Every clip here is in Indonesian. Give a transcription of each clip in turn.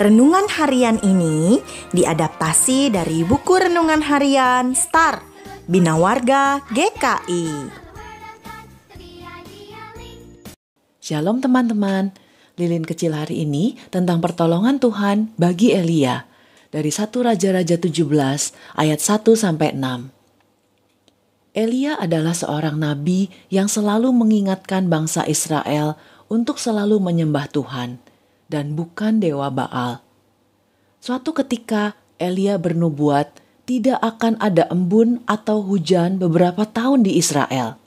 Renungan harian ini diadaptasi dari buku renungan harian Star Bina Warga GKI. Shalom teman-teman, lilin kecil hari ini tentang pertolongan Tuhan bagi Elia dari 1 Raja-Raja 17 ayat 1-6. Elia adalah seorang nabi yang selalu mengingatkan bangsa Israel untuk selalu menyembah Tuhan dan bukan dewa Baal. Suatu ketika Elia bernubuat tidak akan ada embun atau hujan beberapa tahun di Israel.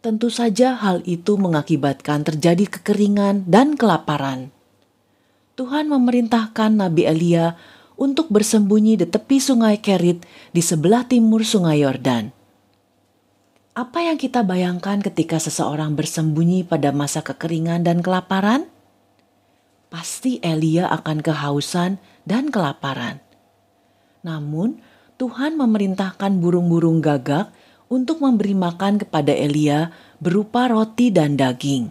Tentu saja hal itu mengakibatkan terjadi kekeringan dan kelaparan. Tuhan memerintahkan Nabi Elia untuk bersembunyi di tepi sungai Kerit di sebelah timur sungai Yordan. Apa yang kita bayangkan ketika seseorang bersembunyi pada masa kekeringan dan kelaparan? Pasti Elia akan kehausan dan kelaparan. Namun, Tuhan memerintahkan burung-burung gagak untuk memberi makan kepada Elia berupa roti dan daging.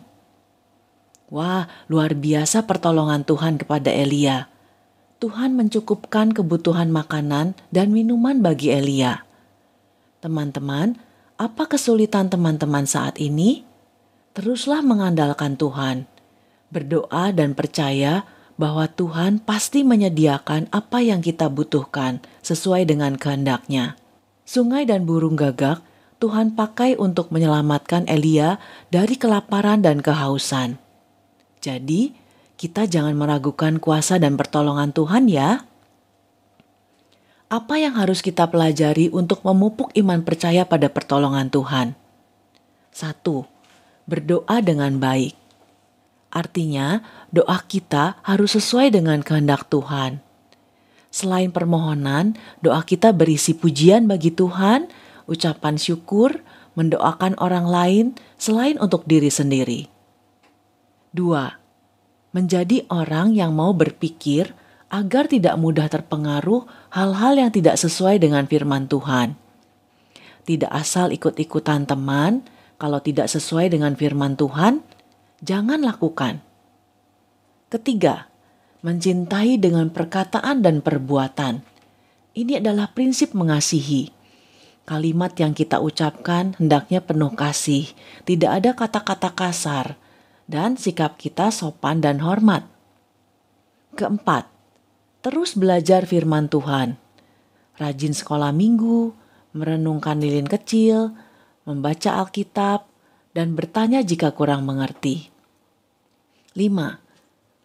Wah, luar biasa pertolongan Tuhan kepada Elia. Tuhan mencukupkan kebutuhan makanan dan minuman bagi Elia. Teman-teman, apa kesulitan teman-teman saat ini? Teruslah mengandalkan Tuhan. Berdoa dan percaya bahwa Tuhan pasti menyediakan apa yang kita butuhkan sesuai dengan kehendak-Nya. Sungai dan burung gagak Tuhan pakai untuk menyelamatkan Elia dari kelaparan dan kehausan. Jadi, kita jangan meragukan kuasa dan pertolongan Tuhan ya. Apa yang harus kita pelajari untuk memupuk iman percaya pada pertolongan Tuhan? 1. Berdoa dengan baik. Artinya, doa kita harus sesuai dengan kehendak Tuhan. Selain permohonan, doa kita berisi pujian bagi Tuhan, ucapan syukur, mendoakan orang lain selain untuk diri sendiri. 2. Menjadi orang yang mau berpikir agar tidak mudah terpengaruh hal-hal yang tidak sesuai dengan firman Tuhan. Tidak asal ikut-ikutan teman, kalau tidak sesuai dengan firman Tuhan, jangan lakukan. 3. Mencintai dengan perkataan dan perbuatan. Ini adalah prinsip mengasihi. Kalimat yang kita ucapkan hendaknya penuh kasih, tidak ada kata-kata kasar, dan sikap kita sopan dan hormat. 4. Terus belajar firman Tuhan. Rajin sekolah minggu, merenungkan lilin kecil, membaca Alkitab, dan bertanya jika kurang mengerti. 5.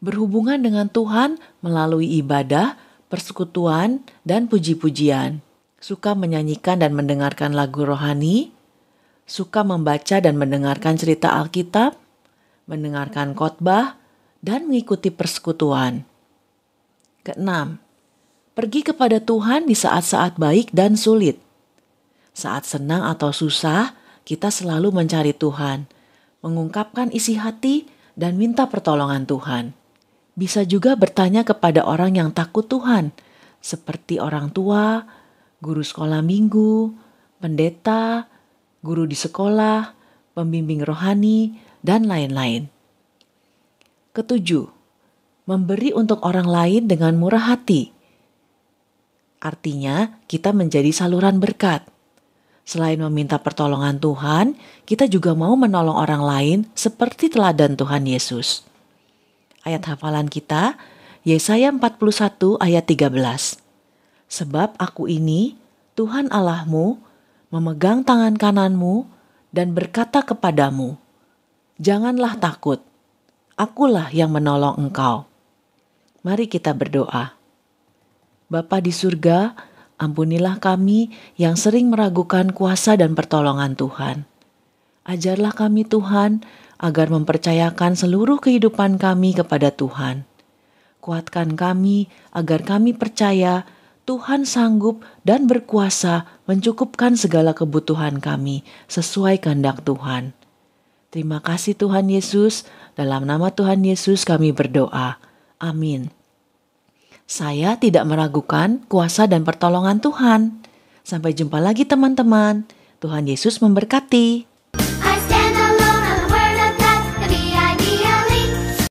Berhubungan dengan Tuhan melalui ibadah, persekutuan, dan puji-pujian. Suka menyanyikan dan mendengarkan lagu rohani, suka membaca dan mendengarkan cerita Alkitab, mendengarkan khotbah, dan mengikuti persekutuan. 6. Pergi kepada Tuhan di saat-saat baik dan sulit. Saat senang atau susah, kita selalu mencari Tuhan, mengungkapkan isi hati, dan minta pertolongan Tuhan. Bisa juga bertanya kepada orang yang takut Tuhan, seperti orang tua, guru sekolah minggu, pendeta, guru di sekolah, pembimbing rohani, dan lain-lain. 7. Memberi untuk orang lain dengan murah hati. Artinya, kita menjadi saluran berkat. Selain meminta pertolongan Tuhan, kita juga mau menolong orang lain seperti teladan Tuhan Yesus. Ayat hafalan kita, Yesaya 41 ayat 13. Sebab aku ini, Tuhan Allahmu, memegang tangan kananmu dan berkata kepadamu, janganlah takut, akulah yang menolong engkau. Mari kita berdoa. Bapa di surga, ampunilah kami yang sering meragukan kuasa dan pertolongan Tuhan. Ajarlah kami Tuhan, agar mempercayakan seluruh kehidupan kami kepada Tuhan. Kuatkan kami agar kami percaya Tuhan sanggup dan berkuasa mencukupkan segala kebutuhan kami sesuai kehendak Tuhan. Terima kasih Tuhan Yesus, dalam nama Tuhan Yesus kami berdoa. Amin. Saya tidak meragukan kuasa dan pertolongan Tuhan. Sampai jumpa lagi teman-teman. Tuhan Yesus memberkati.